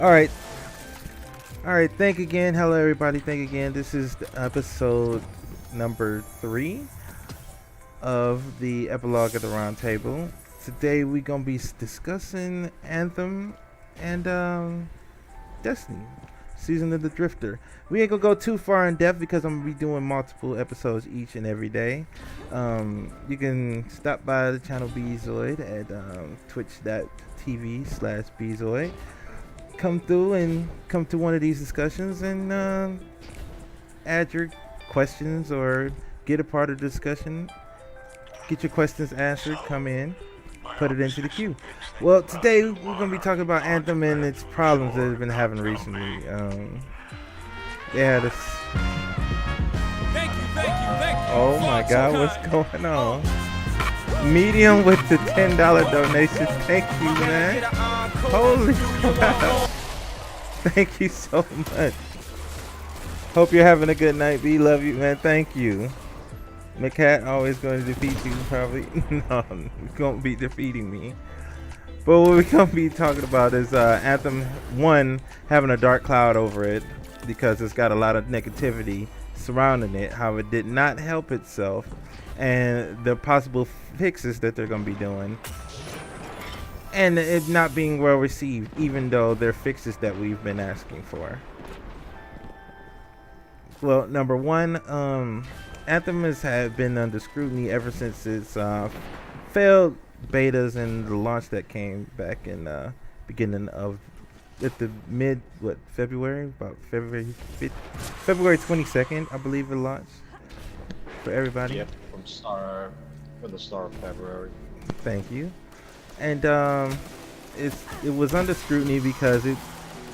All right. All right. Thank again. Hello, everybody. Thank again. This is the episode number 3 of the epilogue of the round table. Today we're gonna be discussing Anthem and Destiny, Season of the Drifter. We ain't gonna go too far in depth because I'm gonna be doing multiple episodes each and every day. You can stop by the channel Beazoid at twitch.tv/Beazoid. Come through and come to one of these discussions and add your questions or get a part of the discussion. Get your questions answered. Come in, put it into the queue. Well, today we're going to be talking about Anthem and its problems that it's been having recently. Thank you. Oh my God, what's going on? Medium with the $10 donation. Thank you, man. Holy crap. Thank you so much. Hope you're having a good night, B. Love you, man. Thank you. McCat always going to defeat you, probably. No, you won't be defeating me. But what we're going to be talking about is Anthem 1 having a dark cloud over it because it's got a lot of negativity surrounding it, how it did not help itself, and the possible fixes that they're going to be doing. And it not being well received, even though they're fixes that we've been asking for. Well, number one, Anthem has been under scrutiny ever since its failed betas and the launch that came back in beginning of at the February, about February 22nd, I believe it launched for everybody. Yep, for the start of February. Thank you. And it was under scrutiny because it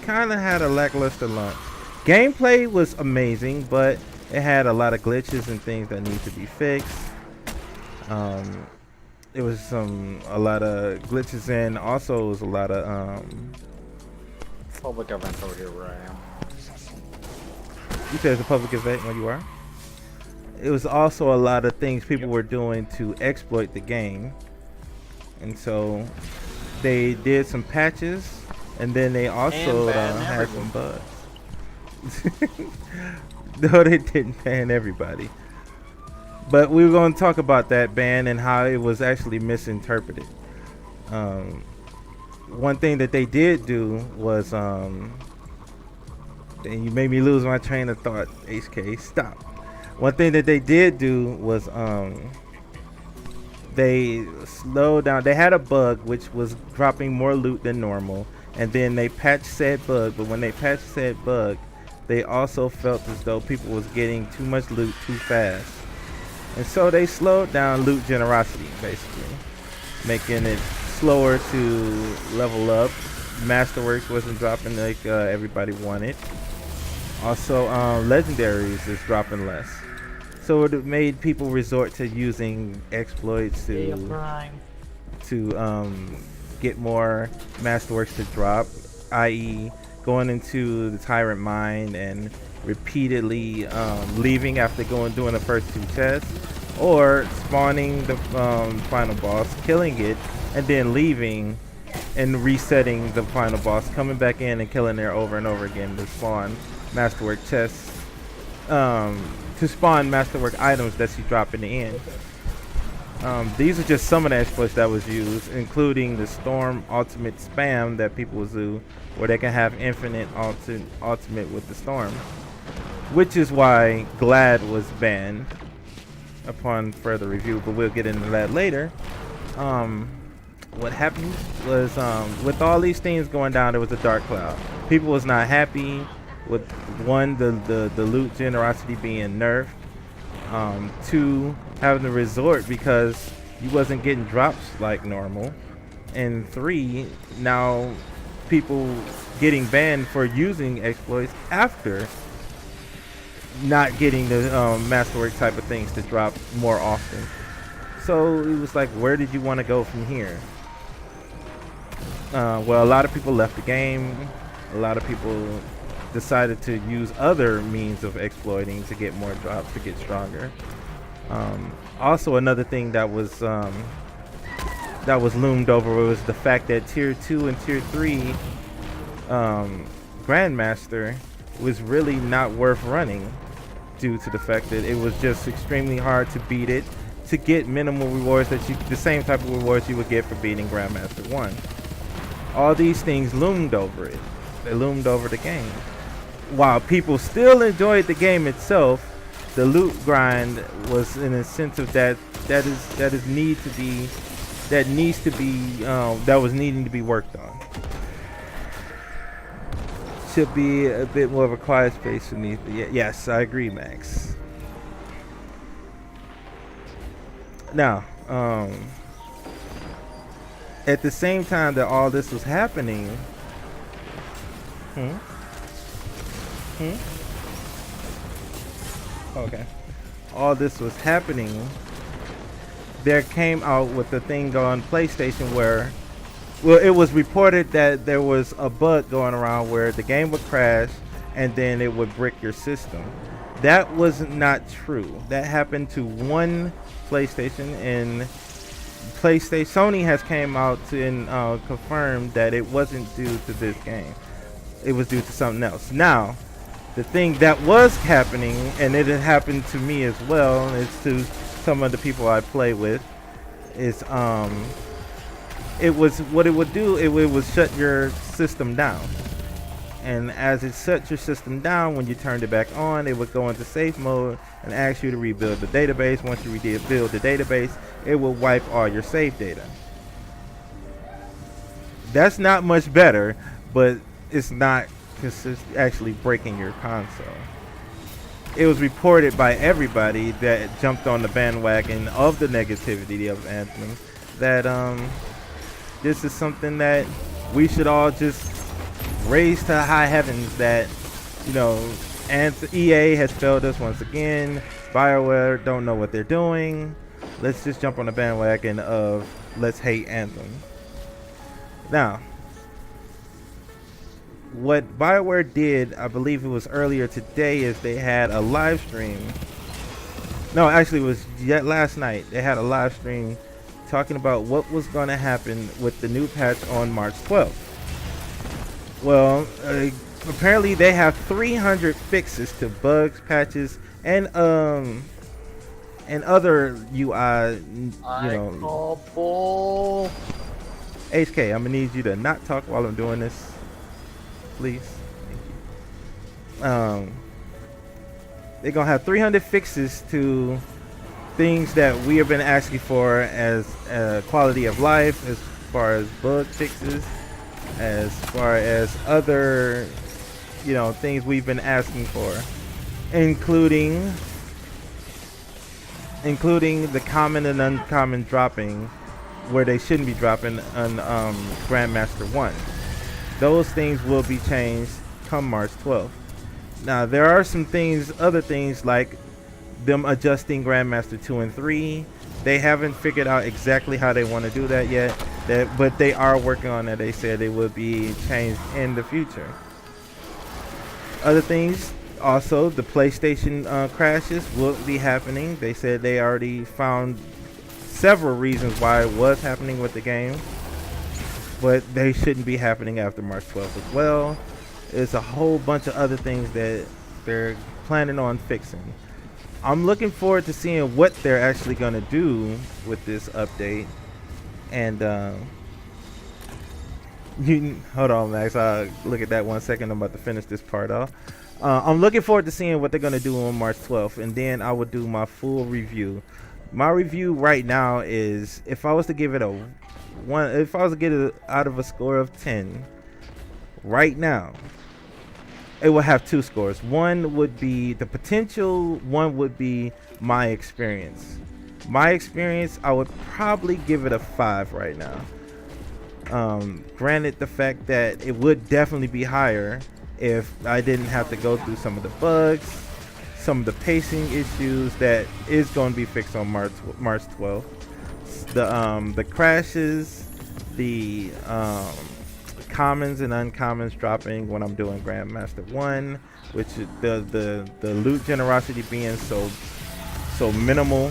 kind of had a lackluster launch. Gameplay was amazing, but it had a lot of glitches and things that need to be fixed. It was a lot of glitches, and also it was a lot of Public event over here where I am. You said it's a public event where you are? It was also a lot of things people were doing to exploit the game. And so they did some patches, and then they also had some bugs. No, they didn't ban everybody. But we were going to talk about that ban and how it was actually misinterpreted. One thing that they did do was, and you made me lose my train of thought, HK, stop. One thing that they did do was, they slowed down. They had a bug which was dropping more loot than normal, and then they patched said bug. But when they patched said bug, they also felt as though people was getting too much loot too fast, and so they slowed down loot generosity, basically making it slower to level up. Masterworks wasn't dropping like everybody wanted. Also, legendaries is dropping less. So it made people resort to using exploits to get more masterworks to drop, i.e. going into the tyrant mine and repeatedly leaving after doing the first 2 chests, or spawning the final boss, killing it, and then leaving and resetting the final boss, coming back in and killing there over and over again to spawn masterwork chests. To spawn masterwork items that you drop in the end. These are just some of the exploits that was used, including the storm ultimate spam that people will do, where they can have infinite ultimate with the storm, which is why Glad was banned upon further review, but we'll get into that later. What happened was, with all these things going down, there was a dark cloud. People was not happy with, one, the loot generosity being nerfed, 2, having to resort because you wasn't getting drops like normal, and 3, now people getting banned for using exploits after not getting the masterwork type of things to drop more often. So it was like, where did you want to go from here? Well, a lot of people left the game. A lot of people decided to use other means of exploiting to get more drops, to get stronger. Also, another thing that was loomed over was the fact that tier 2 and tier 3 Grandmaster was really not worth running due to the fact that it was just extremely hard to beat it, to get minimal rewards that the same type of rewards you would get for beating Grandmaster 1. All these things loomed over it. They loomed over the game. While people still enjoyed the game itself, the loot grind was an incentive that was needing to be worked on. Should be a bit more of a quiet space for me. Yes, I agree, Max. Now, at the same time that all this was happening, okay, all this was happening, there came out with the thing on PlayStation where, well, it was reported that there was a bug going around where the game would crash and then it would brick your system. That was not true. That happened to one PlayStation, and Sony has came out and confirmed that it wasn't due to this game. It was due to something else. Now, the thing that was happening, and it had happened to me as well, and it's to some of the people I play with, is it was what it would do. It would shut your system down, and as it shut your system down, when you turned it back on, it would go into safe mode and ask you to rebuild the database. Once you rebuild the database, it will wipe all your save data. That's not much better, but it's not actually breaking your console. It was reported by everybody that jumped on the bandwagon of the negativity of Anthem that this is something that we should all just raise to high heavens, that, you know, and EA has failed us once again. BioWare don't know what they're doing. Let's just jump on the bandwagon of let's hate Anthem. Now, what BioWare did, I believe it was earlier today, is they had a live stream. No, actually it was last night. They had a live stream talking about what was going to happen with the new patch on March 12th. Well, apparently they have 300 fixes to bugs, patches, and other UI. HK, I'm gonna need you to not talk while I'm doing this, please. Thank you. They're gonna have 300 fixes to things that we have been asking for as quality of life, as far as bug fixes, as far as other, you know, things we've been asking for, including the common and uncommon dropping where they shouldn't be dropping on Grandmaster 1. Those things will be changed come March 12th. Now, there are some things, other things like them adjusting Grandmaster 2 and 3. They haven't figured out exactly how they want to do that yet, but they are working on it. They said it will be changed in the future. Other things, also the PlayStation crashes will be happening. They said they already found several reasons why it was happening with the game, but they shouldn't be happening after March 12th as well. There's a whole bunch of other things that they're planning on fixing. I'm looking forward to seeing what they're actually going to do with this update. And hold on, Max, I'll look at that 1 second. I'm about to finish this part off. I'm looking forward to seeing what they're going to do on March 12th, and then I will do my full review. My review right now is, if I was to give it a 1, if I was to get it out of a score of 10 right now, it will have 2 scores. One would be the potential, one would be my experience. My experience, I would probably give it a 5 right now. Granted, the fact that it would definitely be higher if I didn't have to go through some of the bugs, some of the pacing issues that is going to be fixed on March 12th. The crashes, the commons and uncommons dropping when I'm doing Grandmaster 1, which is the loot generosity being so minimal.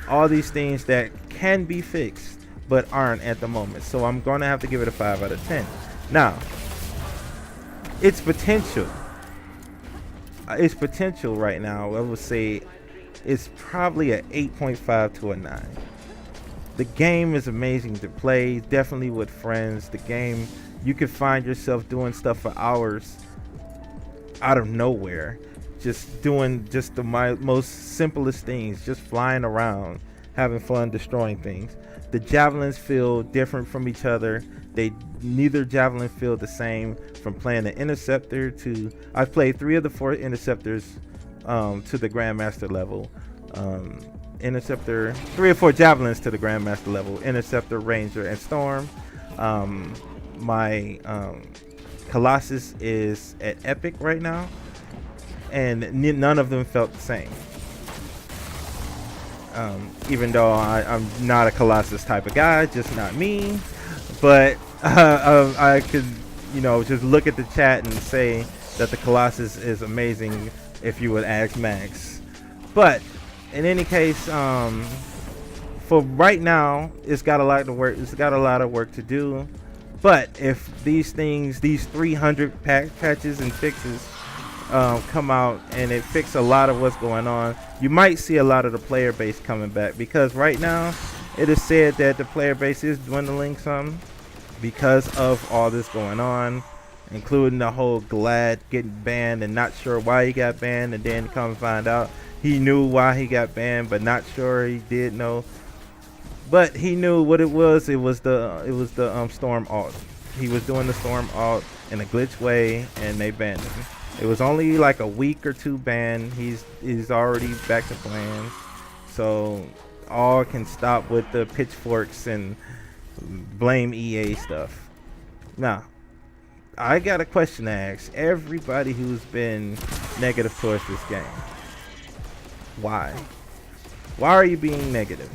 All these things that can be fixed but aren't at the moment. So I'm going to have to give it a 5 out of 10. Now, its potential. Its potential right now, I would say, it's probably an 8.5 to a 9. The game is amazing to play, definitely with friends. The game, you can find yourself doing stuff for hours out of nowhere, just doing just the most simplest things, just flying around, having fun, destroying things. The javelins feel different from each other. Neither javelin feel the same. From playing the interceptor to, I've played 3 of the 4 interceptors to the grandmaster level. Interceptor, 3 or 4 javelins to the grandmaster level. Interceptor, ranger, and storm. My Colossus is at epic right now, and none of them felt the same. Even though I'm not a Colossus type of guy, just not me. But I could, just look at the chat and say that the Colossus is amazing if you would ask Max. But in any case, for right now, it's got a lot to work. It's got a lot of work to do. But if these 300 patches and fixes come out and it fix a lot of what's going on, you might see a lot of the player base coming back, because right now it is said that the player base is dwindling some because of all this going on, including the whole Glad getting banned and not sure why he got banned, and then come find out he knew why he got banned, but not sure he did know. But he knew what it was. It was the Storm alt. He was doing the Storm alt in a glitch way, and they banned him. It was only like a week or 2 ban. He's already back to playing. So all can stop with the pitchforks and blame EA stuff. Now, I got a question to ask everybody who's been negative towards this game. Why? Why are you being negative?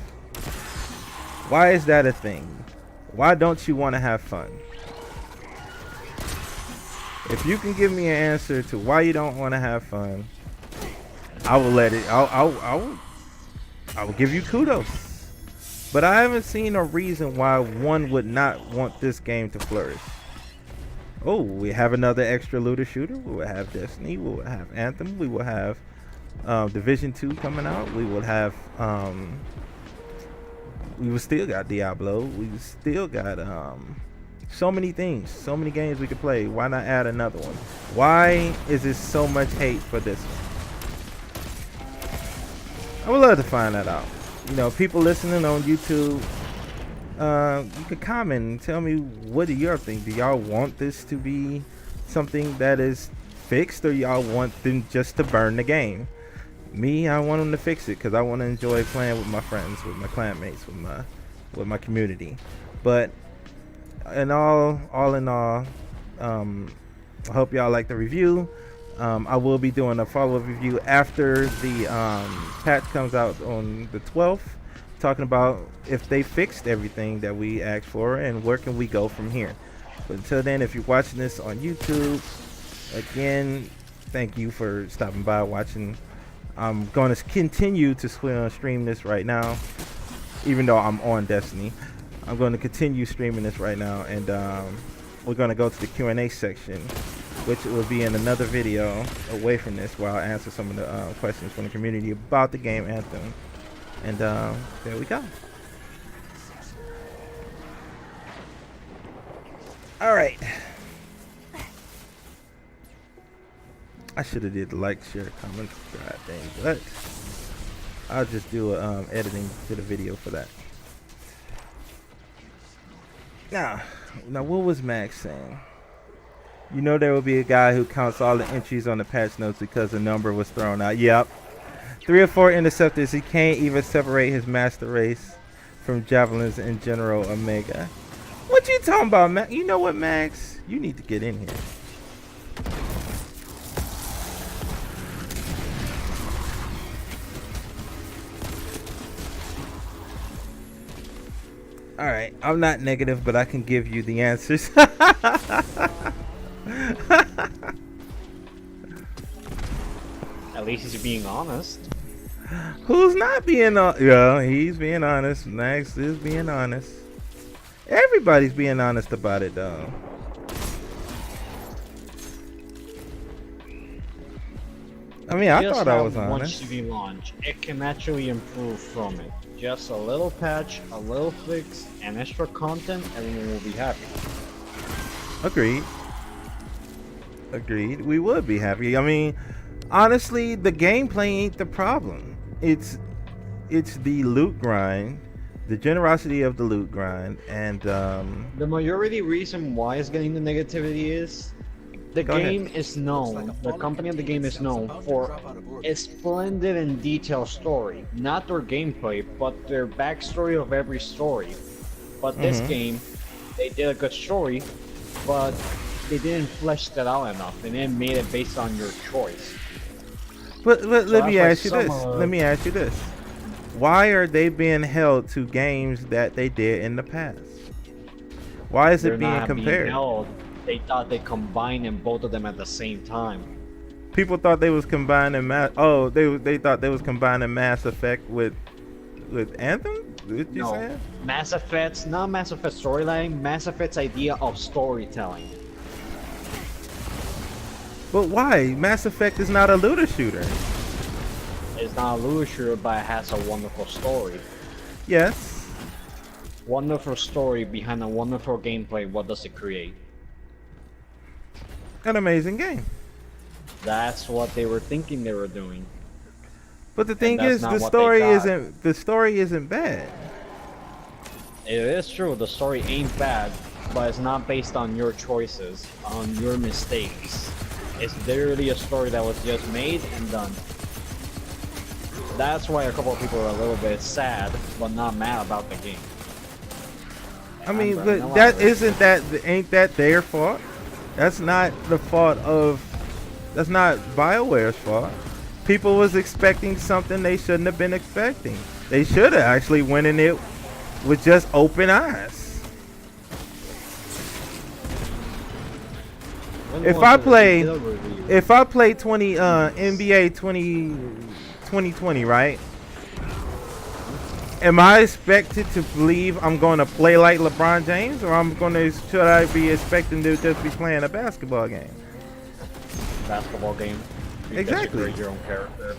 Why is that a thing? Why don't you want to have fun? If you can give me an answer to why you don't want to have fun, I will let it. I will give you kudos. But I haven't seen a reason why one would not want this game to flourish. Oh, we have another extra looter shooter. We will have Destiny. We will have Anthem. We will have Division 2 coming out. We will have we will still got Diablo. We still got so many things, so many games we could play. Why not add another one? Why is there so much hate for this one? I would love to find that out. People listening on YouTube, you could comment and tell me, what do y'all think? Do y'all want this to be something that is fixed, or y'all want them just to burn the game? Me, I want them to fix it because I want to enjoy playing with my friends, with my clanmates, with my community. But all in all, I hope y'all like the review. I will be doing a follow-up review after the patch comes out on the 12th, talking about if they fixed everything that we asked for and where can we go from here. But until then, if you're watching this on YouTube, again, thank you for stopping by, watching. I'm going to continue to stream this right now, even though I'm on Destiny. I'm going to continue streaming this right now, and we're going to go to the Q&A section, which will be in another video away from this, where I'll answer some of the questions from the community about the game Anthem. And there we go. All right. I should have did the like, share, comment, subscribe thing, but I'll just do editing to the video for that. Now, what was Max saying? There will be a guy who counts all the entries on the patch notes because the number was thrown out. Yep. 3 or 4 interceptors. He can't even separate his master race from javelins and General Omega. What you talking about, Max? You know what, Max? You need to get in here. Alright, I'm not negative, but I can give you the answers. At least he's being honest. Who's not being honest? Yeah, he's being honest. Max is being honest. Everybody's being honest about it, though. I mean, I Just thought I have was one honest. CD launch. It can actually improve from it. Just a little patch, a little fix, and extra content, everyone will be happy. Agreed. Agreed. We would be happy. I mean, honestly, the gameplay ain't the problem. It's the loot grind, the generosity of the loot grind, and The majority reason why it's getting the negativity is the Go ahead. game is known, the company of the game is known for a splendid and detailed story. Not their gameplay, but their backstory of every story. But this game, they did a good story, but they didn't flesh that out enough, and then made it based on your choice. But let me that's ask you why this. some, Let me ask you this. Why are they being held to games that they did in the past? Why is They're it being not compared? being held. They thought they combined them, both of them at the same time. People thought they was combining they thought they was combining Mass Effect with Anthem? What you No, saying? Mass Effect's not Mass Effect storyline. Mass Effect's idea of storytelling. But why? Mass Effect is not a looter shooter. It's not a looter shooter, but it has a wonderful story. Yes. Wonderful story behind a wonderful gameplay. What does it create? An amazing game. That's what they were thinking they were doing. But the thing that's is not the what they story isn't bad. It is true, the story ain't bad, but it's not based on your choices, on your mistakes. It's literally a story that was just made and done. That's why a couple of people are a little bit sad, but not mad about the game. I mean, I'm but ain't that their fault? That's not the fault of that's not BioWare's fault. People was expecting something they shouldn't have been expecting. They should have actually went in it with just open eyes. If I play 20 NBA 2020, right? Am I expected to believe I'm going to play like LeBron James, or should I be expecting to just be playing a basketball game? Basketball game. You Exactly. create your own character.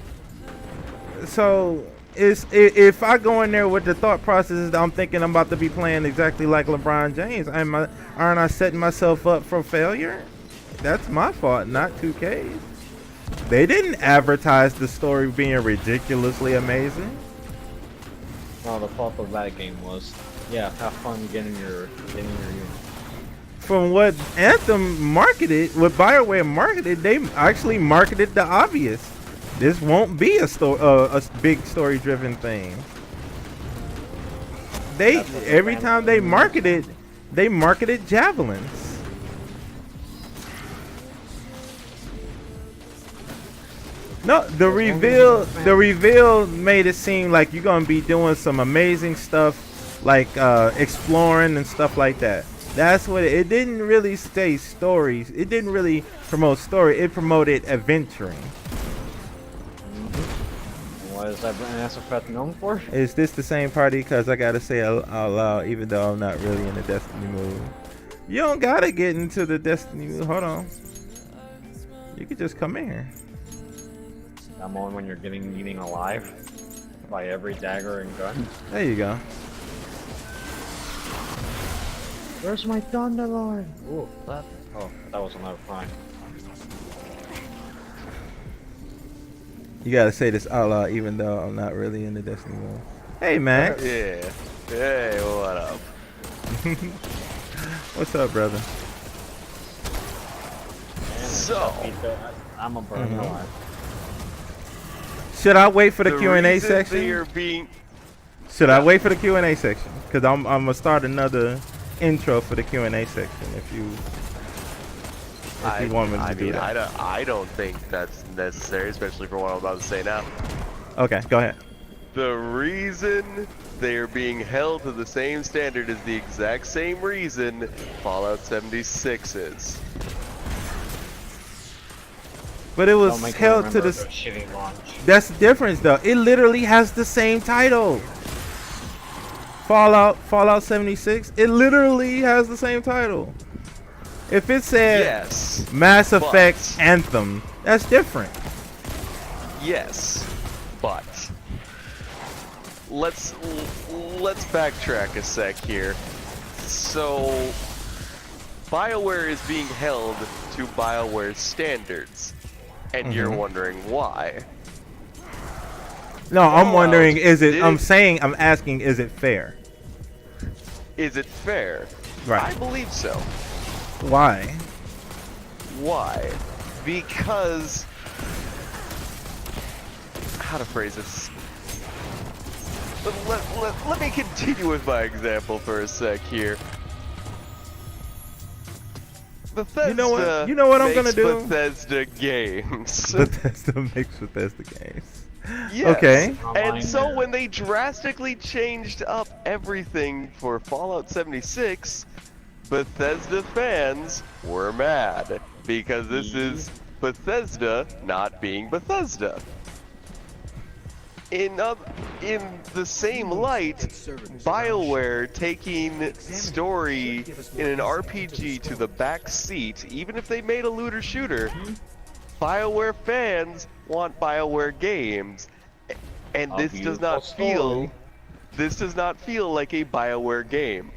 So if I go in there with the thought process that I'm thinking I'm about to be playing exactly like LeBron James, aren't I setting myself up for failure? That's my fault, not 2K's. They didn't advertise the story being ridiculously amazing. No, the fault of that game was, yeah, have fun getting your unit. From what Anthem marketed, what BioWare marketed, they actually marketed the obvious. This won't be a big story-driven thing. Every time they marketed javelins. No, the reveal made it seem like you're gonna be doing some amazing stuff, like exploring and stuff like that. That's what it didn't really say stories. It didn't really promote story. It promoted adventuring. What is that Mass Effect known for? Is this the same party? Because I gotta say out loud, even though I'm not really in the Destiny mood. You don't gotta get into the Destiny mood. Hold on. You could just come in here. That moment when you're getting eaten alive by every dagger and gun. There you go. Where's my Thunderlord? Ooh, that was another prime. You gotta say this out loud, even though I'm not really in the Destiny mood. Hey, Max. Yeah. Hey, what up? What's up, brother? So, I'm a burn alive. Should I wait for the Q&A reason section? they are being Should I wait for the Q&A section? Because I'm gonna start another intro for the Q&A section if you want me to do that. I don't think that's necessary, especially for what I'm about to say now. Okay, go ahead. The reason they are being held to the same standard is the exact same reason Fallout 76 is. But it was held to the. Shitty launch. That's the difference, though. It literally has the same title. Fallout 76. It literally has the same title. If it said Yes, Mass but- Effect Anthem, that's different. Yes, but let's backtrack a sec here. So BioWare is being held to BioWare standards, and you're wondering why. No, I'm wondering, Fallout I'm asking, is it fair? Is it fair? Right. I believe so. Why? Why? Because, how to phrase this? Let me continue with my example for a sec here. Bethesda You know what I'm gonna makes do? Bethesda games. Bethesda makes Bethesda games. Yes. Okay. And so when they drastically changed up everything for Fallout 76, Bethesda fans were mad because this is Bethesda not being Bethesda. In the same light, BioWare taking story in an RPG to the back seat, even if they made a looter shooter, BioWare fans want BioWare games, and this does not feel like a BioWare game.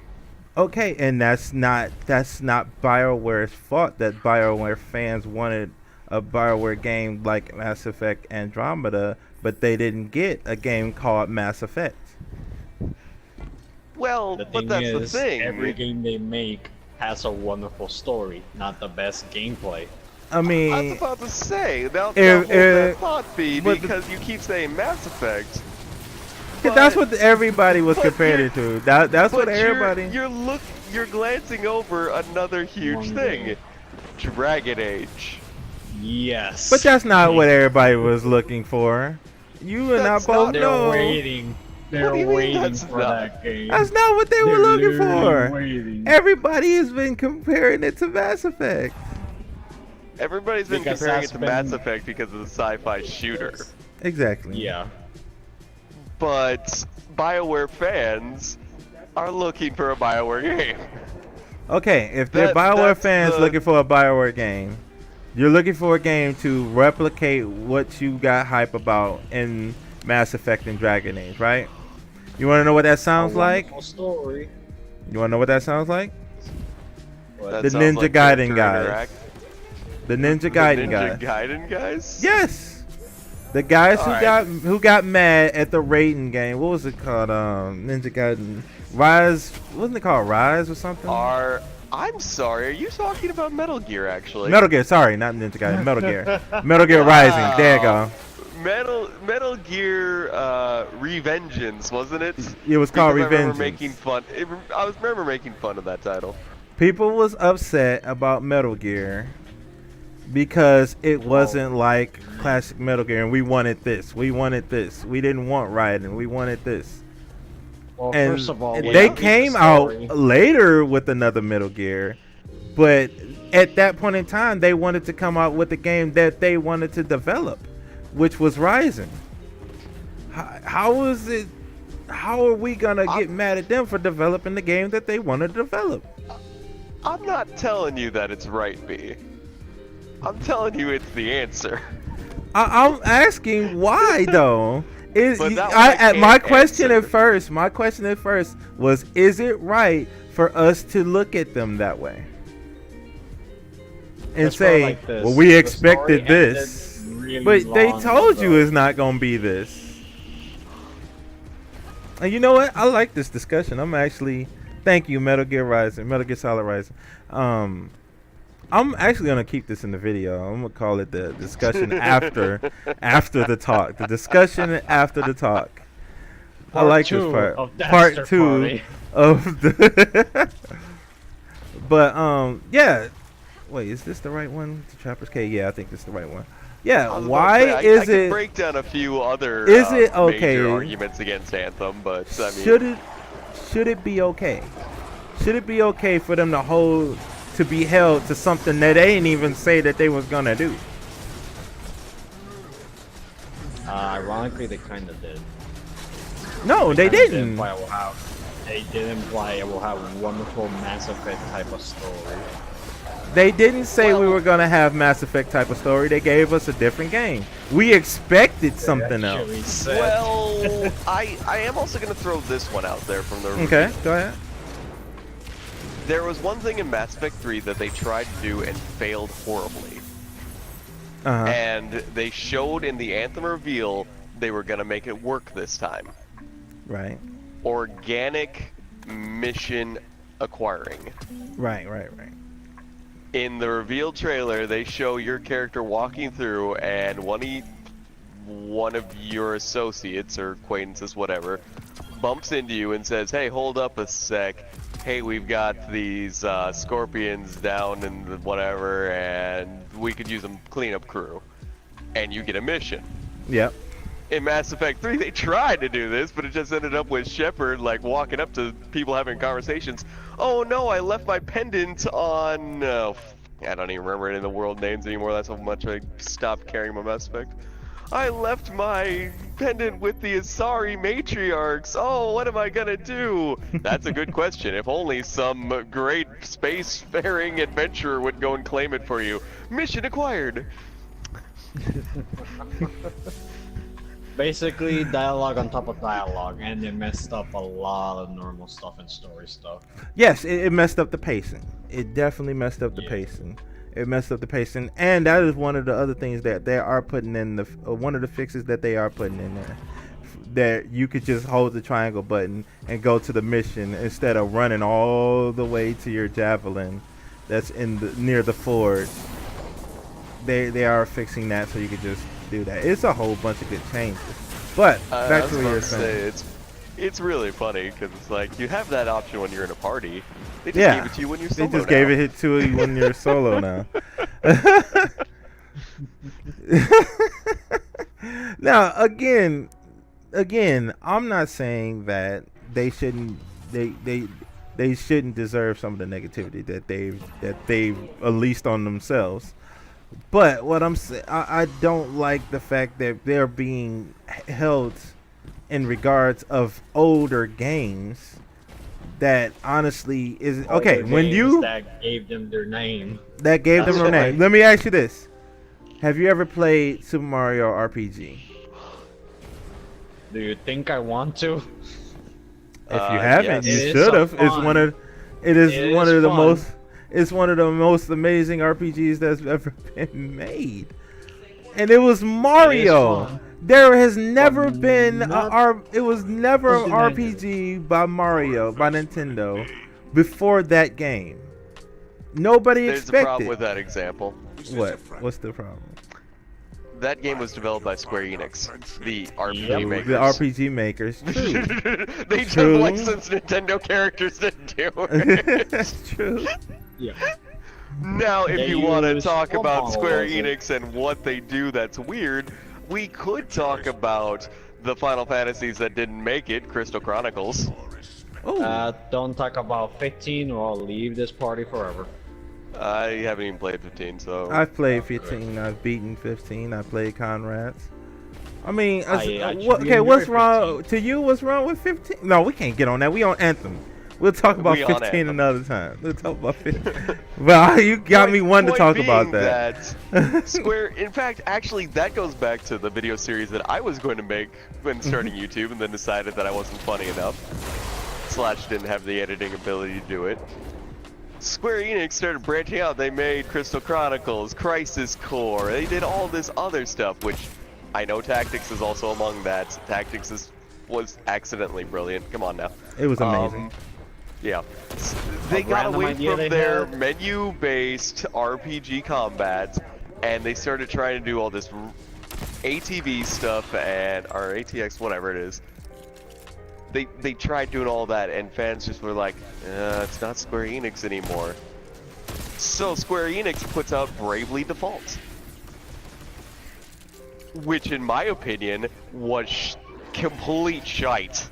Okay, and that's not BioWare's fault that BioWare fans wanted a BioWare game like Mass Effect Andromeda, but they didn't get a game called Mass Effect. Well, but that's the thing. Every game they make has a wonderful story, not the best gameplay. I mean, I was about to say, now hold if- that thought be, but because you keep saying Mass Effect. that's what everybody was comparing it to. That's what But everybody. you're glancing over another huge One thing. game. Dragon Age. Yes. But that's not what everybody was looking for. You and I That's both not- They're know. waiting. What They're do you mean waiting that's for not? that game. That's not what they were They're looking literally for. waiting. Everybody has been comparing it to Mass Effect. Everybody's been Because comparing it that's to been- Mass Effect because of the sci-fi shooter. Exactly. Yeah. But BioWare fans are looking for a BioWare game. Okay, if they're BioWare That's fans the- looking for a BioWare game, you're looking for a game to replicate what you got hype about in Mass Effect and Dragon Age, right? You want to know what that sounds A like? wonderful story. You want to know what that sounds like? That The sounds Ninja like Gaiden character guys. interact- The Ninja The Gaiden Ninja guys. Gaiden guys? Yes. The guys Alright. who got mad at the rating game. What was it called? Ninja Gaiden Rise. Wasn't it called Rise or something? I'm sorry, are you talking about Metal Gear actually? Metal Gear. Sorry, not Ninja Gaiden. Metal Gear. Metal Gear Rising. There you go. Metal Gear Revengeance, wasn't it? It was called Because I remember Revengeance. making fun. I remember making fun of that title. People was upset about Metal Gear because it wasn't like classic Metal Gear, and we wanted this. We wanted this. We didn't want Raiden. We wanted this. Well, And first of all, they we don't need the came out story. later with another Metal Gear, but at that point in time, they wanted to come out with a game that they wanted to develop, which was Rising. How is it? How are we gonna get mad at them for developing the game that they wanted to develop? I'm not telling you that it's right, B. I'm telling you it's the answer. I'm asking why though. But that one I can't My question answer. at first was, is it right for us to look at them that way and Let's put it say, like this. well, we The expected story this, ended really but they long told you ago. it's not gonna be this. And you know what? I like this discussion. Thank you, Metal Gear Rising, Metal Gear Solid Rising. I'm actually gonna keep this in the video. I'm gonna call it the discussion after the talk. The discussion after the talk. I Part like two this part. of the Part after 2 party. of the. But yeah. Wait, is this the right one? The Trapper's Cave. Yeah, I think this is the right one. Yeah. I was about to Why say, I is could it? break down a few other Is it okay? major arguments against Anthem, but I mean, Should it be okay? Should it be okay for them to be held to something that they didn't even say that they was gonna do? Ironically, they kind of did. No, they kinda didn't. They did imply it will have a wonderful Mass Effect type of story. They didn't say we Well- were gonna have Mass Effect type of story. They gave us a different game. We expected something else. Actually said- Well, I am also going to throw this one out there from the review. Okay, go ahead. There was one thing in Mass Effect 3 that they tried to do and failed horribly. Uh-huh. And they showed in the Anthem reveal they were going to make it work this time. Right. Organic mission acquiring. Right. In the reveal trailer, they show your character walking through, and one of your associates or acquaintances, whatever, bumps into you and says, "Hey, hold up a sec. Hey, we've got these scorpions down in the whatever, and we could use a cleanup crew." And you get a mission. Yep. In Mass Effect 3, they tried to do this, but it just ended up with Shepard, like, walking up to people having conversations. "Oh no, I left my pendant on..." I don't even remember any of the world names anymore. That's how much I stopped carrying my Mass Effect. "I left my pendant with the Asari matriarchs. Oh, what am I gonna do?" That's a good question. If only some great space-faring adventurer would go and claim it for you. Mission acquired. Basically, dialogue on top of dialogue, and it messed up a lot of normal stuff and story stuff. Yes, it messed up the pacing. It definitely messed up the pacing. It messed up the pacing, and that is one of the other things that they are putting in the one of the fixes that they are putting in there. That you could just hold the triangle button and go to the mission instead of running all the way to your javelin that's in the near the ford. They are fixing that so you could just do that. It's a whole bunch of good changes. But back to what you were saying. It's really funny because it's like you have that option when you're in a party. They just Yeah. gave it to you when you're They solo just now. gave it to you when you're solo now. Now, again, I'm not saying that they shouldn't deserve some of the negativity that they've unleashed on themselves. But what I'm saying, I don't like the fact that they're being held in regards of older games that honestly is okay. Older When games you that gave them their name. that gave them That's their why. name. Let me ask you this: have you ever played Super Mario RPG? Do you think I want to? If you haven't, yes. you It is should so have. It's fun. one of it is It one is of the fun. most it's one of the most amazing RPGs that's ever been made. And it was Mario. fun. There has never been not- it was never an What's the RPG by Mario by Nintendo before that game. Nobody There's a expected. problem with that example. What? What's the problem? That game was developed by Square Enix, the RPG Yep. makers. The RPG makers. True. They just True. licensed Nintendo characters to do it. That's true. Yeah. Now, if They you want to use talk one about model Square of it. Enix and what they do that's weird, we could talk about the Final Fantasies that didn't make it, Crystal Chronicles. Oh. Don't talk about 15 or I'll leave this party forever. I haven't even played 15, so... I've played 15. I've beaten 15. I played Conrad's. I mean, I okay, enjoy what's wrong 15. to you? What's wrong with 15? No, we can't get on that. We on Anthem. We'll talk about We on 15 Anthem. another time. We'll talk about 15. Well, you got me one to Point talk being about that. Square, in fact, actually, that goes back to the video series that I was going to make when starting YouTube, and then decided that I wasn't funny enough. / didn't have the editing ability to do it. Square Enix started branching out. They made Crystal Chronicles, Crisis Core. They did all this other stuff, which I know Tactics is also among that. Tactics was accidentally brilliant. Come on now. It was amazing. Yeah. They got random away idea from they their had. menu-based RPG combat, and they started trying to do all this ATV stuff or ATX, whatever it is. They tried doing all that, and fans just were like, it's not Square Enix anymore. So Square Enix puts out Bravely Default, which, in my opinion, was complete shite.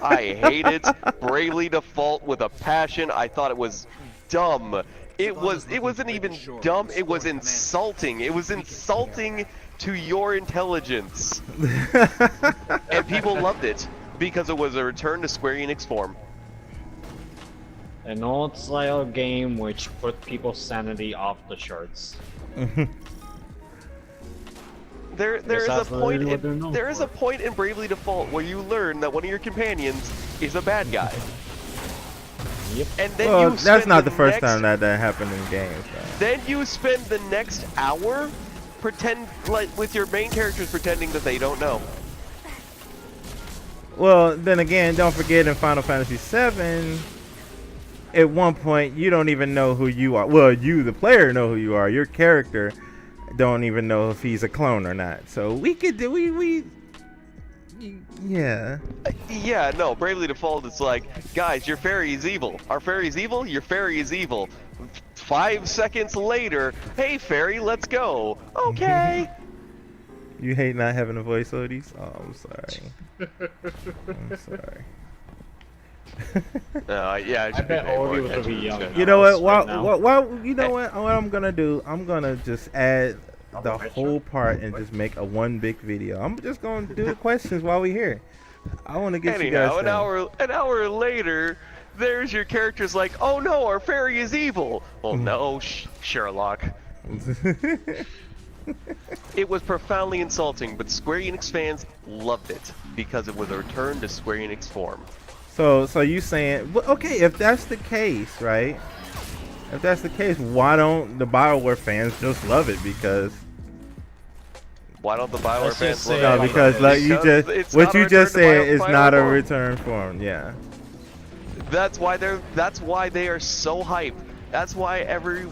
I hate it. Bravely Default with a passion. I thought it was dumb. It wasn't even dumb. It was insulting. It was insulting to your intelligence. And people loved it because it was a return to Square Enix form. An old style game which put people's sanity off the charts. There is Yes, a that's point. literally what they're known There is for. a point in Bravely Default where you learn that one of your companions is a bad guy, Yep. and then Well, you that's spend not the first next, time that happened in games. Though. Then you spend the next hour with your main characters pretending that they don't know. Well, then again, don't forget in Final Fantasy VII, at one point you don't even know who you are. Well, you, the player, know who you are. Your character don't even know if he's a clone or not. So we could do yeah. Yeah, no, Bravely Default is like, guys, your fairy is evil. Our fairy is evil. Your fairy is evil. 5 seconds later, hey fairy, let's go. Okay. You hate not having a voice, Odis? Oh, I'm sorry. I'm sorry. Yeah, I bet Odie was gonna be young. You know what? Right now. You know what I'm gonna do? I'm gonna just add the whole part and just make a one big video. I'm just gonna do the questions while we here. I want to get you guys. Anyhow, an hour later, there's your character's like, oh no, our fairy is evil. Well, no, Sherlock. It was profoundly insulting, but Square Enix fans loved it because it was a return to Square Enix form. So you saying, well, okay, if that's the case, right? If that's the case, why don't the BioWare fans just love it? Because Why don't the BioWare Let's fans just love say, it? no, because like you Because just it's what not a you just return to said is BioWare not a form. return form. Yeah. That's why they are so hyped. That's why every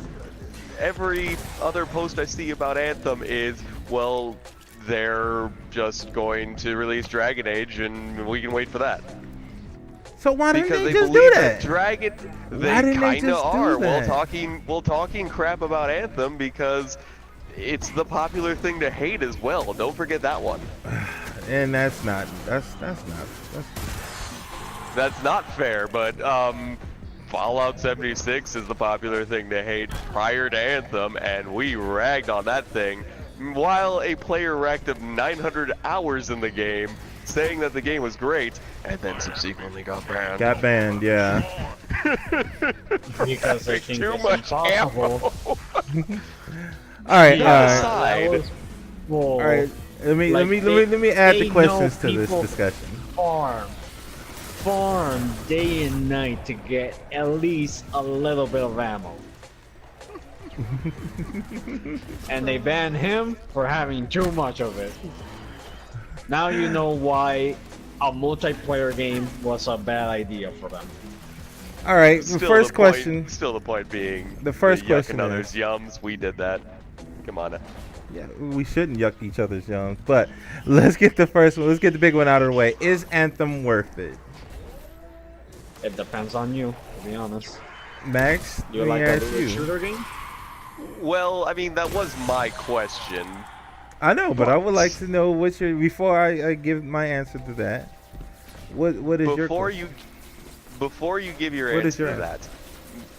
other post I see about Anthem is, well, they're just going to release Dragon Age and we can wait for that. So why didn't Because they they just believe do that? Dragon, Why they didn't they kinda just do are. that? Well, talking crap about Anthem because it's the popular thing to hate as well. Don't forget that one. And that's Not fair, but Fallout 76 is the popular thing to hate prior to Anthem, and we ragged on that thing. While a player racked up 900 hours in the game, saying that the game was great, and then subsequently got banned. got banned. Yeah. Because they think Too it's much impossible. All right. Yeah, All right. aside. That was bull. All right. Let me add the they questions know to this people discussion. farm day and night to get at least a little bit of ammo. And they banned him for having too much of it. Now you know why a multiplayer game was a bad idea for them. All right. The Still first the point- question. Still the point being, The first yuck question and others is- yums. We did that. Come on. Yeah, we shouldn't yuck each other's yums, but let's get the first one. Let's get the big one out of the way. Is Anthem worth it? It depends on you, to be honest. Max, Do you let like me a ask looter you. shooter game? Well, I mean, that was my question. I know, but I would like to know what your before I give my answer to that. What is your question? Before you give your What is answer your to answer?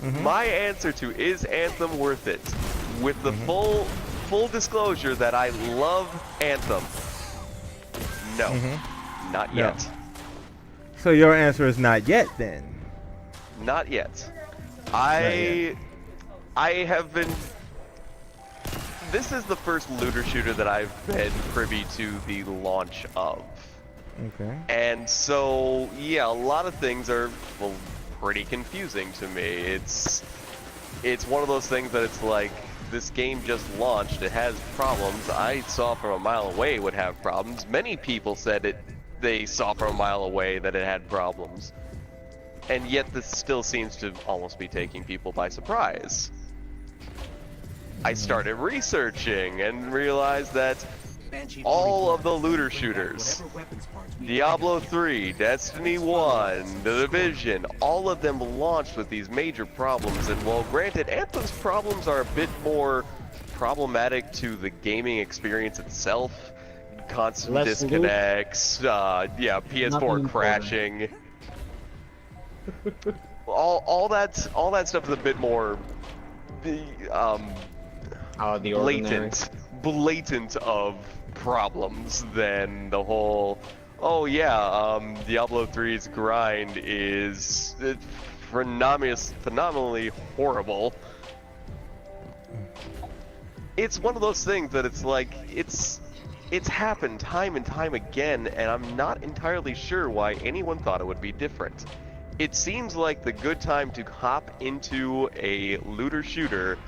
that, Mhm. my answer to is Anthem worth it, with the full disclosure that I love Anthem. No, not No. yet. So your answer is not yet then. Not yet. I have been. This is the first looter shooter that I've been privy to the launch of. Okay. And so, yeah, a lot of things are, well, pretty confusing to me. It's one of those things that it's like, this game just launched, it has problems. I saw from a mile away it would have problems. Many people said they saw from a mile away that it had problems. And yet this still seems to almost be taking people by surprise. I started researching and realized that all of the looter shooters, Diablo 3, Destiny 1, The Division, all of them launched with these major problems. And while granted, Anthem's problems are a bit more problematic to the gaming experience itself, constant Less disconnects, yeah, PS4 Nothing crashing, all that stuff is a bit more Out of the ordinary. blatant of problems than the whole, oh yeah, Diablo 3's grind is phenomenally horrible. It's one of those things that it's like, it's happened time and time again, and I'm not entirely sure why anyone thought it would be different. It seems like the good time to hop into a looter shooter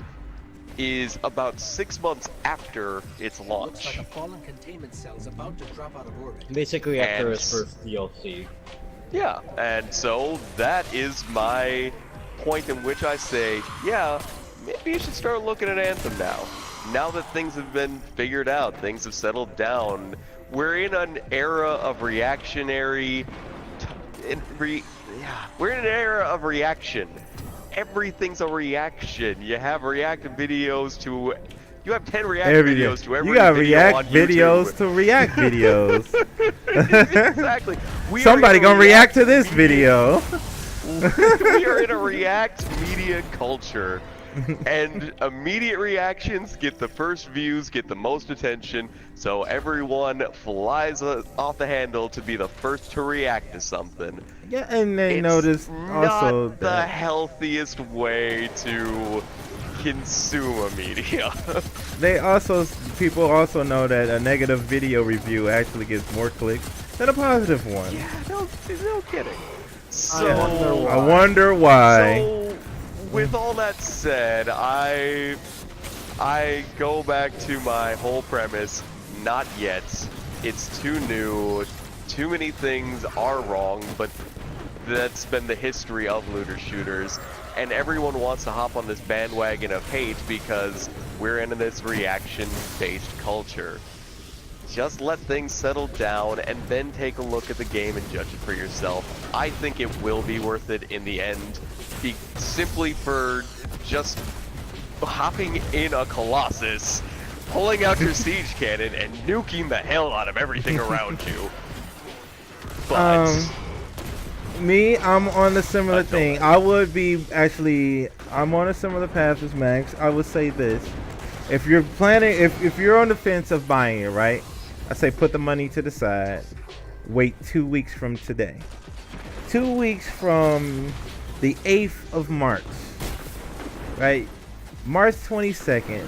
is about 6 months after its launch. Looks like a fallen containment cell is about to drop out of orbit. Basically after And- his first DLC. Yeah, and so that is my point in which I say, yeah, maybe you should start looking at Anthem now. Now that things have been figured out, things have settled down, we're in an era of reactionary... we're in an era of reaction. Everything's a reaction. You have react videos to... You have 10 react videos to every you got video react on videos YouTube. to react videos. Exactly. We are Somebody in a gonna react to react this video. We are in a react media culture, and immediate reactions get the first views, get the most attention, so everyone flies off the handle to be the first to react to something. Yeah, and they It's noticed also not the that healthiest way to consume a media. people also know that a negative video review actually gets more clicks than a positive one. Yeah, no kidding. So, I wonder why. So, with all that said, I go back to my whole premise. Not yet. It's too new. Too many things are wrong, but that's been the history of looter shooters. And everyone wants to hop on this bandwagon of hate because we're in this reaction-based culture. Just let things settle down and then take a look at the game and judge it for yourself. I think it will be worth it in the end, simply for just hopping in a Colossus, pulling out your siege cannon, and nuking the hell out of everything around you. But I'm on a similar thing. I'm on a similar path as Max. I would say this. If you're planning, if you're on the fence of buying it, right? I say put the money to the side. Wait 2 weeks from today. 2 weeks from the 8th of March. Right? March 22nd.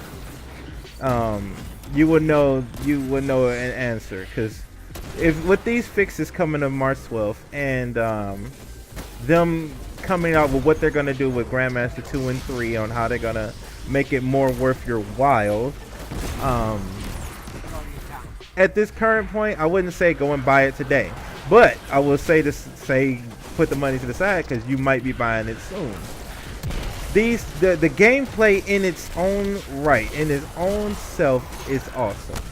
You would know an answer, because if with these fixes coming on March 12th and them coming out with what they're gonna do with Grandmaster 2 and 3 on how they're gonna make it more worth your while, at this current point, I wouldn't say go and buy it today, but I will say put the money to the side, because you might be buying it soon. The gameplay in its own right, in its own self, is awesome.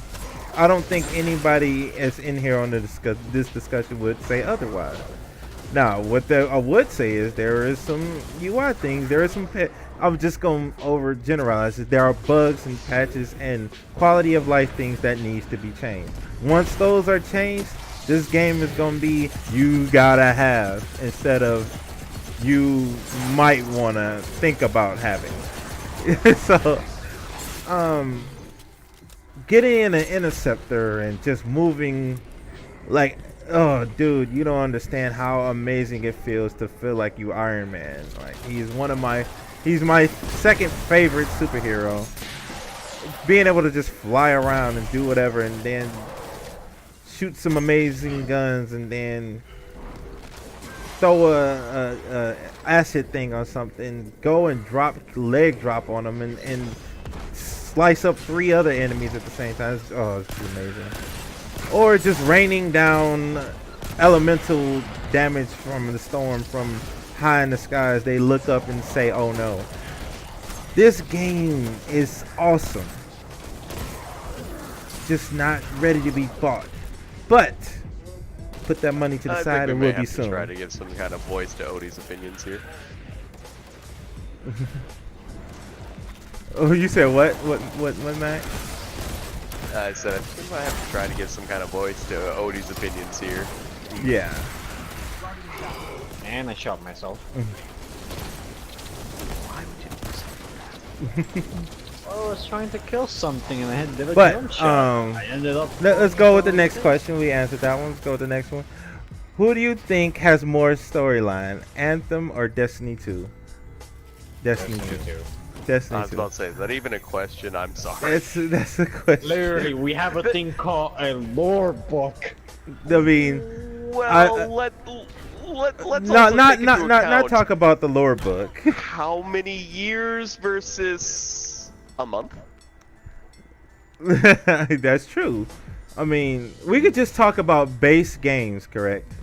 I don't think anybody is in here on this discussion would say otherwise. Now, what I would say is there is some UI things. There is some. I'm just going to overgeneralize it. There are bugs and patches and quality of life things that needs to be changed. Once those are changed, this game is going to be you gotta have instead of you might want to think about having. So, getting in an interceptor and just moving, like, oh dude, you don't understand how amazing it feels to feel like you Iron Man. Like, he's my second favorite superhero. Being able to just fly around and do whatever and then shoot some amazing guns and then throw a acid thing on something, go and leg drop on them and slice up 3 other enemies at the same time. It's amazing. Or just raining down elemental damage from the storm from high in the sky as they look up and say, oh no. This game is awesome. Just not ready to be bought. But put that money to the side and we'll be soon. Try to give some kind of voice to Odie's opinions here. Oh, you said what? What, Matt? I said I might have to try to give some kind of voice to Odie's opinions here. Yeah. And I shot myself. Why would you do something like that? Well, I was trying to kill something and I had a But jump shot. I ended up. let's go with the next question. We answered that one. Let's go with the next one. Who do you think has more storyline, Anthem or Destiny 2? Destiny 2. Destiny I was 2. about to say, is that even a question? I'm sorry. That's a question. Literally, we have a thing called a lore book. I mean, Well, let's also not take into account talk about the lore book. how many years versus a month? That's true. I mean, we could just talk about base games, correct?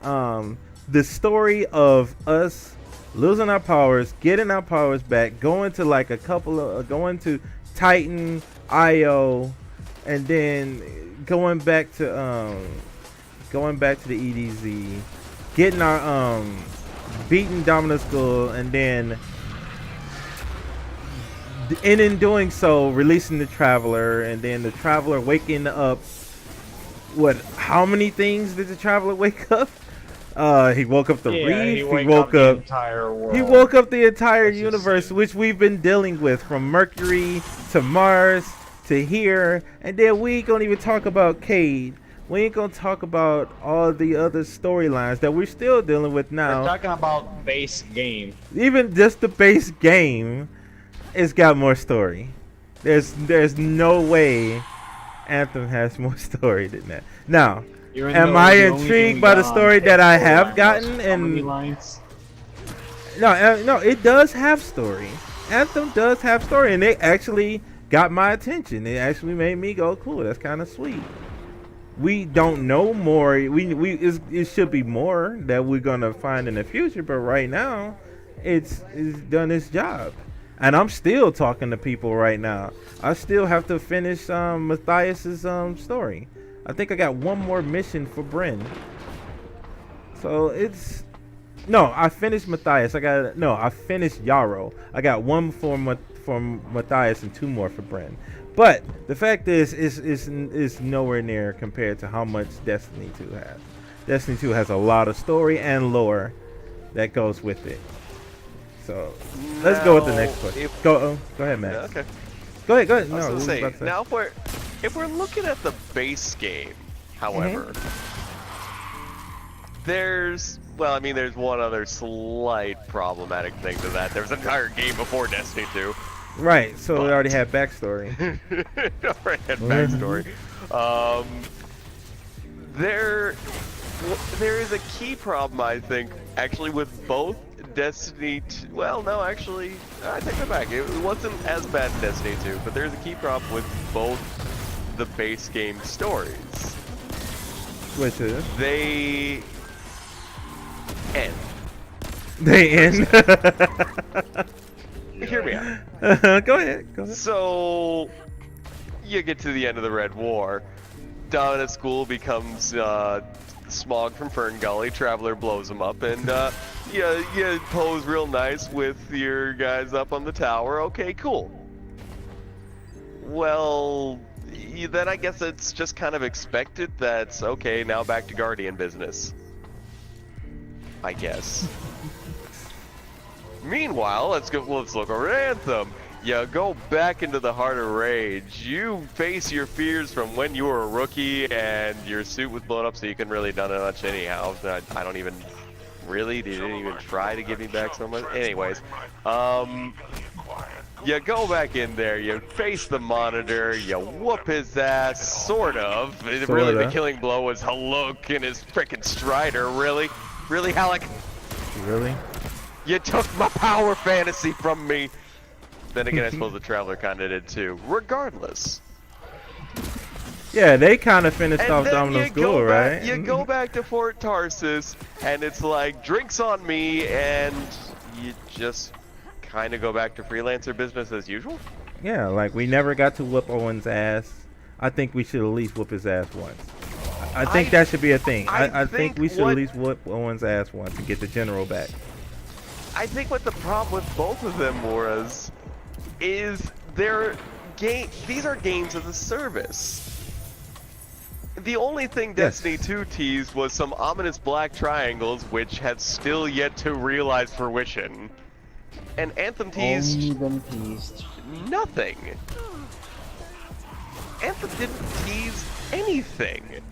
The story of us losing our powers, getting our powers back, going to like going to Titan, IO, and then going back to the EDZ, getting our beating Dominus Skull, and then in doing so releasing the Traveler, and then the Traveler waking up. What? How many things did the Traveler wake up? He woke up the reef. He woke the up. entire world. He woke up the entire That's universe, insane. which we've been dealing with, from Mercury to Mars to here, and then we ain't gonna even talk about Cade. We ain't gonna talk about all the other storylines that we're still dealing with We're now. talking about base game. Even just the base game, it's got more story. There's no way Anthem has more story than that. Now, Even am though I the only thing intrigued we by the got on story Tech that I Storyline have was gotten? comedy And lines. no, it does have story. Anthem does have story, and it actually got my attention. It actually made me go, cool, that's kind of sweet. We don't know more. It should be more that we're gonna find in the future, but right now, it's done its job. And I'm still talking to people right now. I still have to finish Matthias's story. I think I got one more mission for Bryn. So it's I finished Matthias. I finished Yarrow. I got one for Matthias and two more for Bryn. But the fact is nowhere near compared to how much Destiny 2 has. Destiny 2 has a lot of story and lore that goes with it. So let's go with the next question. Go ahead, Max. Yeah, okay. Go ahead. I was No, gonna we was say, about to say. now if we're looking at the base game, however, there's one other slight problematic thing to that. There's an entire game before Destiny 2. Right, so we already had backstory. Already had backstory. There is a key problem, I think, actually, with both Destiny 2. Well, no, actually, I take that back. It wasn't as bad in Destiny 2, but there's a key problem with both the base game stories. Which is? They end. They end. Hear me out. Go ahead. So, you get to the end of the Red War. Dominus School becomes Smog from Fern Gully. Traveler blows him up, and you pose real nice with your guys up on the tower. Okay, cool. Well, then I guess it's just kind of expected that's okay. Now back to Guardian business, I guess. Meanwhile, let's look over at Anthem. You go back into the heart of rage. You face your fears from when you were a rookie and your suit was blown up, so you couldn't really done it much anyhow. I don't even really. They didn't even try to give me back so much. Anyways, you go back in there. You face the Monitor. You whoop his ass, sort of. Really, the killing blow was Haluk and his frickin' Strider. Really, Halleck? Really? You took my power fantasy from me. Then again, I suppose the Traveler kind of did too. Regardless. Yeah, they kind of finished And off then Domino's you go School, back, right? You go back to Fort Tarsus, and it's like, drinks on me, and you just kind of go back to freelancer business as usual? Yeah, like we never got to whoop Owen's ass. I think we should at least whoop his ass once. I think that should be a thing. I think we should at least whoop Owen's ass once and get the general back. I think what the problem with both of them was is these are games as a service. The only thing Destiny 2 teased was some ominous black triangles, which had still yet to realize fruition. And Anthem teased nothing. Anthem didn't tease anything.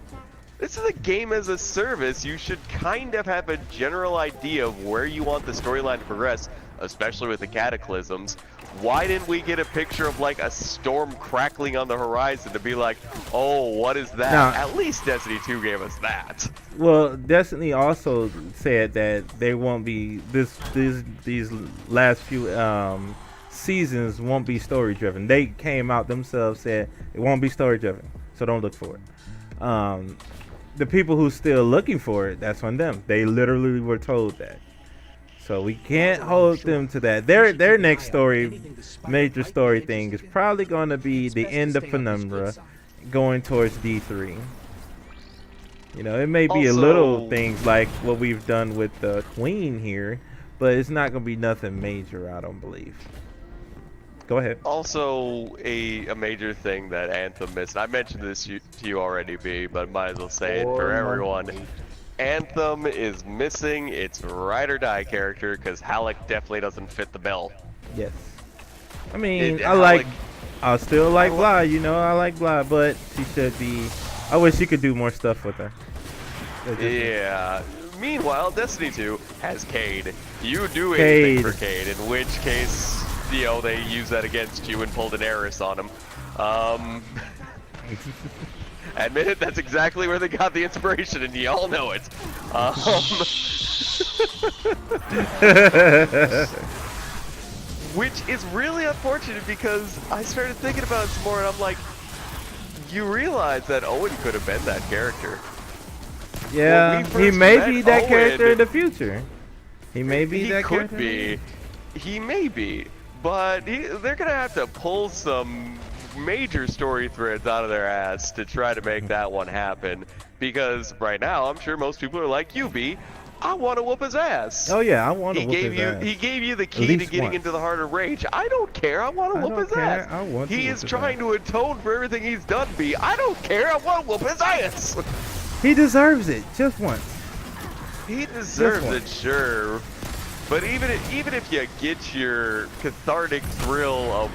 This is a game as a service. You should kind of have a general idea of where you want the storyline to progress, especially with the cataclysms. Why didn't we get a picture of like a storm crackling on the horizon to be like, oh, what is that? Now, at least Destiny 2 gave us that. Well, Destiny also said that they won't be these last few seasons won't be story driven. They came out themselves said it won't be story driven, so don't look for it. The people who still looking for it, that's on them. They literally were told that, so we can't hold them to that. Their next story, major story thing is probably going to be the end of Penumbra, going towards D3. You know, it may be a little things like what we've done with the Queen here, but it's not going to be nothing major, I don't believe. Go ahead. Also, a major thing that Anthem missed. I mentioned this to you already, B, but might as well say it for everyone. Anthem is missing its ride or die character because Halleck definitely doesn't fit the bill. Yes. I mean, I still like Bly, you know, I like Bly, but she should be. I wish she could do more stuff with her. Yeah. Meanwhile, Destiny 2 has Cade. You do anything for Cade, in which case, you know, they use that against you and pulled an Eris on him. Admit it, that's exactly where they got the inspiration, and y'all know it. Which is really unfortunate because I started thinking about it some more, and I'm like, you realize that Owen could have been that character. Yeah, he may be that character in the future. He may be that character. He could be. He may be. But they're going to have to pull some major story threads out of their ass to try to make that one happen. Because right now, I'm sure most people are like, you, B, I want to whoop his ass. Oh, yeah, I want to whoop his ass. He gave you the key to getting into the heart of rage. I don't care. I want to whoop his ass. He is trying to atone for everything he's done, B. I don't care. I want to whoop his ass. He deserves it. Just once. He deserves it, sure. But even if you get your cathartic thrill of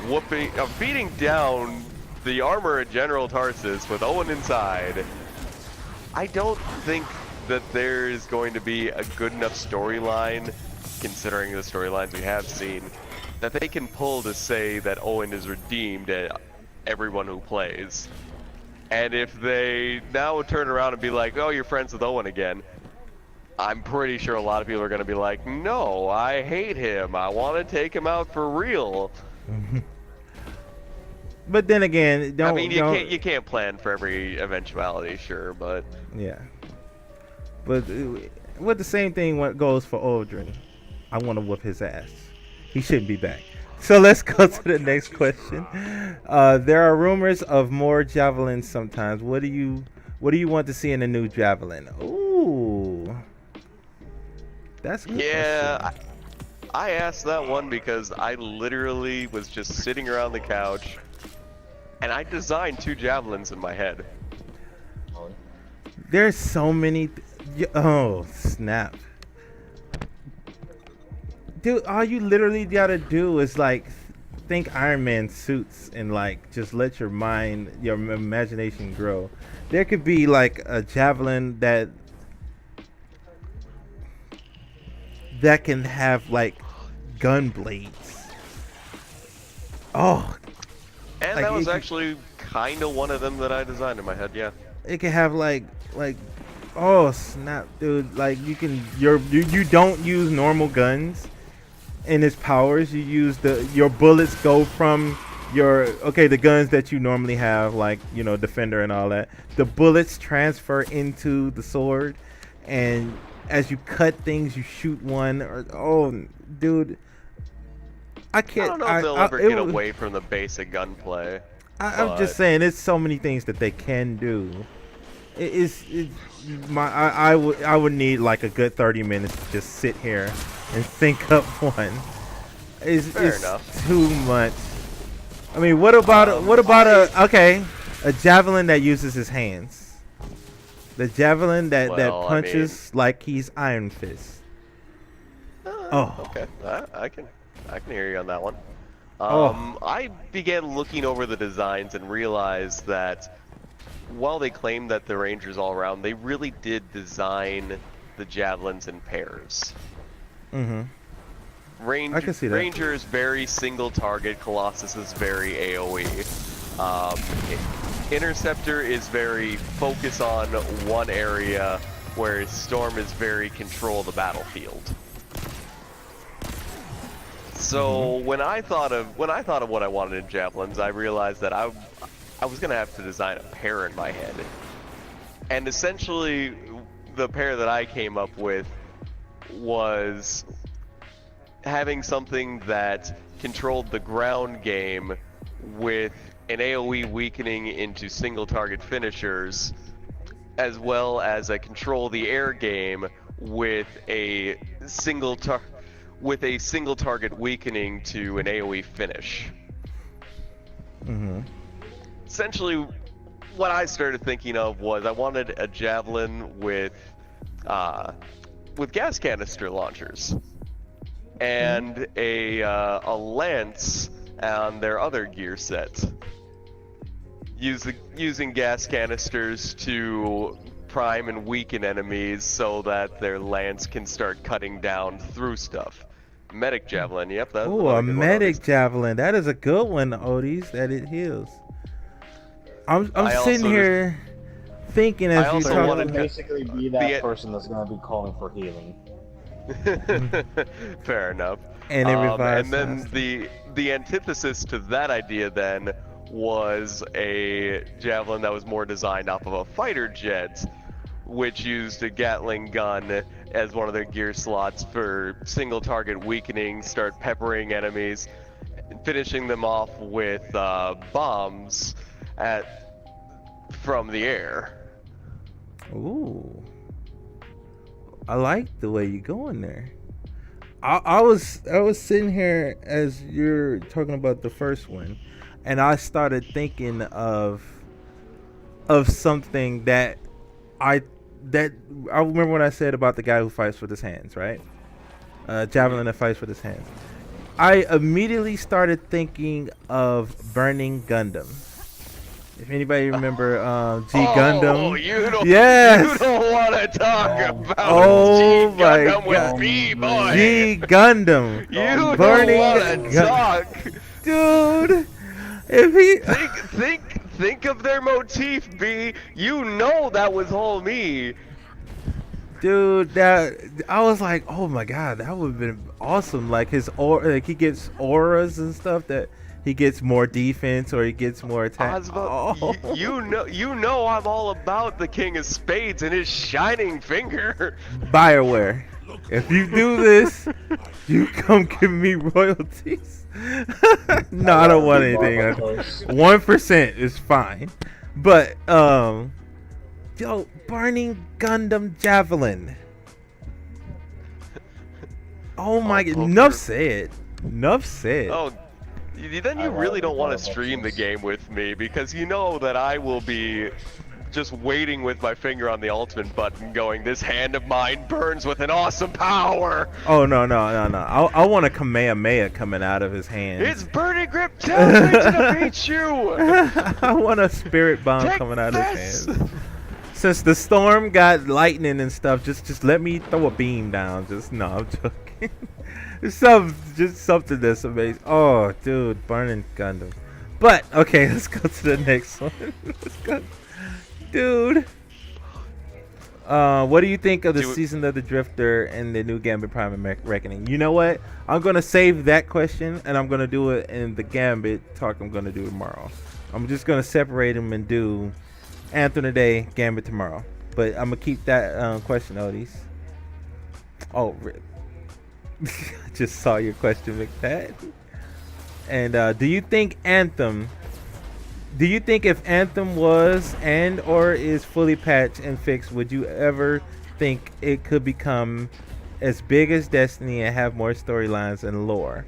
beating down the armor of General Tarsus with Owen inside, I don't think that there is going to be a good enough storyline, considering the storylines we have seen, that they can pull to say that Owen is redeemed at everyone who plays. And if they now turn around and be like, oh, you're friends with Owen again, I'm pretty sure a lot of people are going to be like, no, I hate him. I want to take him out for real. But then again, you can't plan for every eventuality, sure, but yeah. But with the same thing, what goes for Aldrin, I want to whoop his ass. He shouldn't be back. So let's go to the next question. There are rumors of more javelins sometimes. What do you want to see in a new javelin? Ooh. That's a good question. I asked that one because I literally was just sitting around the couch and I designed 2 javelins in my head. There's so many. Oh, snap. Dude, all you literally gotta do is like think Iron Man suits and like just let your mind, your imagination grow. There could be like a javelin that can have like gun blades. Oh. And like, that was actually kind of one of them that I designed in my head, yeah. It can have like oh snap, dude, like you don't use normal guns in its powers. You use your bullets go from the guns that you normally have, like, you know, Defender and all that. The bullets transfer into the sword, and as you cut things, you shoot one. Dude, I can't. I don't know if they'll ever get away from the basic gunplay. I'm just saying, there's so many things that they can do. I would need like a good 30 minutes to just sit here and think up one. It's too much. I mean, what about a javelin that uses his hands? The javelin that punches like he's Iron Fist. Okay, I can hear you on that one. I began looking over the designs and realized that while they claim that the ranger's all around, they really did design the javelins in pairs. I can see that. Ranger is very single target. Colossus is very AoE. Interceptor is very focus on one area, whereas Storm is very control the battlefield. So when I thought of what I wanted in javelins, I realized that I was gonna have to design a pair in my head, and essentially the pair that I came up with was having something that controlled the ground game with an AoE weakening into single target finishers, as well as a control the air game with a single target weakening to an AoE finish. Essentially, what I started thinking of was I wanted a javelin with gas canister launchers, and a lance on their other gear set, using gas canisters to prime and weaken enemies so that their lance can start cutting down through stuff. Medic javelin, yep. Oh, a medic javelin. That is a good one, Odis. That it heals. I'm sitting here thinking as you So talk. you would basically be that person that's going to be calling for healing. Fair enough. And it revives. And then the antithesis to that idea then was a javelin that was more designed off of a fighter jet, which used a Gatling gun as one of their gear slots for single target weakening, start peppering enemies, finishing them off with bombs from the air. Ooh, I like the way you're going there. I was sitting here as you're talking about the first one, and I started thinking of something that I remember when I said about the guy who fights with his hands, right? Javelin that fights with his hands. I immediately started thinking of Burning Gundam. If anybody remember G Gundam. Oh, you don't want to talk about G Gundam with me, boy. G Gundam. You Burning don't want to talk. Dude, if he think of their motif, B. You know that was all me. Dude, that I was like, oh my god, that would have been awesome. Like his he gets auras and stuff that he gets more defense or he gets more attack. You know I'm all about the King of Spades and his shining finger. BioWare, if you do this, you come give me royalties. No, I don't want anything. 1% is fine. But yo, Burning Gundam Javelin. Oh my god, enough said. Oh, then you really don't want to stream the game with me, because you know that I will be just waiting with my finger on the ultimate button going, this hand of mine burns with an awesome power. Oh, no. I want a Kamehameha coming out of his hand. It's Burning Grip, tell me to beat you. I want a spirit bomb coming out of his hand. Since the storm got lightning and stuff, just let me throw a beam down. No, I'm joking. Just something that's amazing. Oh, dude, Burning Gundam. But okay, let's go to the next one. Let's go, dude. What do you think of the Season of the Drifter and the new Gambit Prime and Reckoning? You know what? I'm gonna save that question and I'm gonna do it in the Gambit talk I'm gonna do tomorrow. I'm just gonna separate them and do Anthem today, Gambit tomorrow. But I'm gonna keep that question, Odis. Oh, I just saw your question, McPat. And do you think if Anthem was and or is fully patched and fixed, would you ever think it could become as big as Destiny and have more storylines and lore?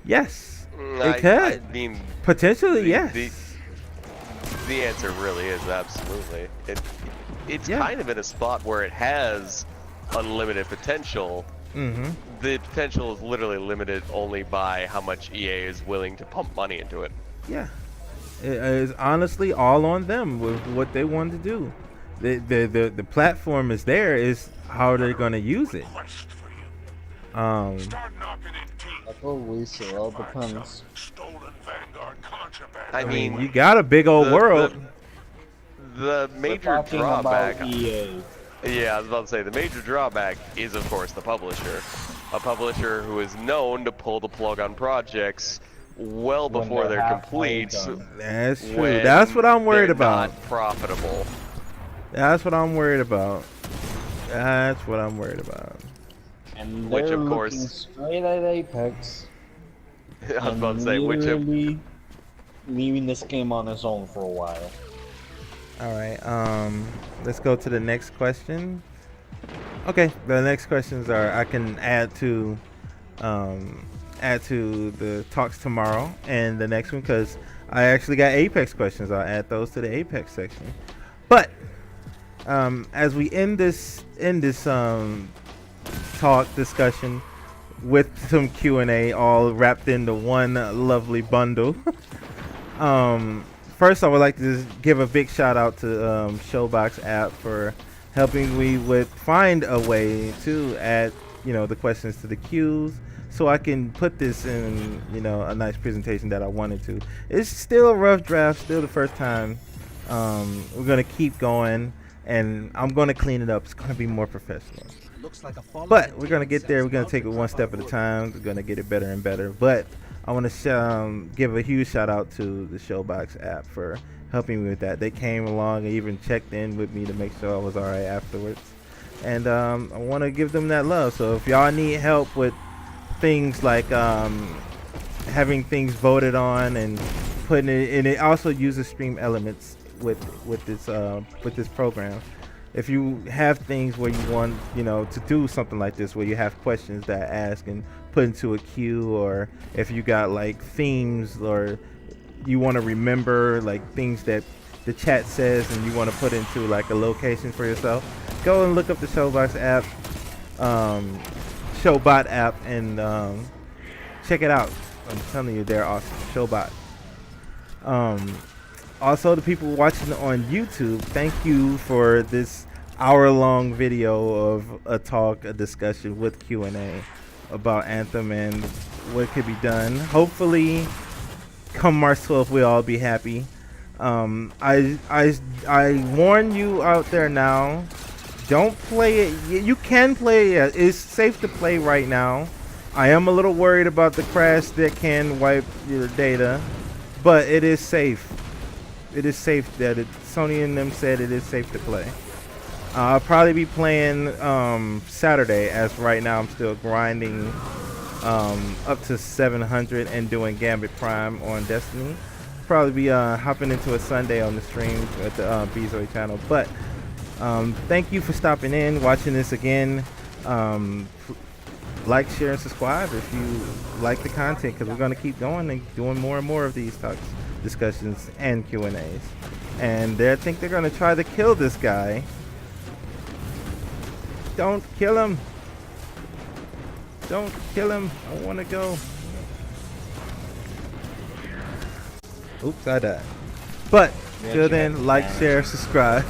Yes, it could. I mean, potentially, yes. The answer really is absolutely. It's kind of in a spot where it has unlimited potential. The potential is literally limited only by how much EA is willing to pump money into it. Yeah, it is honestly all on them with what they want to do. The platform is there. Is how they're gonna use it. Um, That's what we say. All depends. I mean, you got a big old the- world. the We're major talking drawback. about EA. Yeah, I was about to say the major drawback is, of course, the publisher. A publisher who is known to pull the plug on projects well When before they're they're halfway complete. done. That's true. when That's what I'm worried they're about. Not profitable. That's what I'm worried about. That's what I'm worried about. And Which, they're of course- looking straight at Apex. I was about to say, which of, literally leaving this game on its own for a while. All right. Let's go to the next question. Okay, the next questions are I can add to the talks tomorrow and the next one because I actually got Apex questions. I'll add those to the Apex section. But as we end this talk discussion with some Q&A all wrapped into one lovely bundle. First, I would like to just give a big shout out to Showbotapp for helping me with find a way to add, the questions to the queues, so I can put this in, a nice presentation that I wanted to. It's still a rough draft, still the first time. We're gonna keep going, and I'm gonna clean it up. It's gonna be more professional. Looks like a fallen But we're gonna get containment there. We're cell's gonna about take to it drop one out step of at a orbit. time. We're gonna get it better and better. But I want to give a huge shout out to the Showbotapp for helping me with that. They came along and even checked in with me to make sure I was all right afterwards. And I want to give them that love. So if y'all need help with things like having things voted on and putting it, and it also uses Stream Elements with this program. If you have things where you want, to do something like this, where you have questions that ask and put into a queue, or if you got like themes, or you want to remember like things that the chat says and you want to put into like a location for yourself, go and look up the Showbotapp and check it out. I'm telling you, they're awesome. Showbot. Also, the people watching on YouTube, thank you for this hour-long video of a discussion with Q&A about Anthem and what could be done. Hopefully, come March 12th, we'll all be happy. I warn you out there now, don't play it. You can play it. It's safe to play right now. I am a little worried about the crash that can wipe your data, but it is safe. It is safe that Sony and them said it is safe to play. I'll probably be playing Saturday, as right now I'm still grinding up to 700 and doing Gambit Prime on Destiny. Probably be hopping into a Sunday on the stream at the Beazoid channel. But thank you for stopping in, watching this again. Like, share, and subscribe if you like the content, because we're going to keep going and doing more and more of these talks, discussions, and Q&As. And I think they're going to try to kill this guy. Don't kill him. Don't kill him. I want to go. Oops, I died. But till then, like, share, subscribe.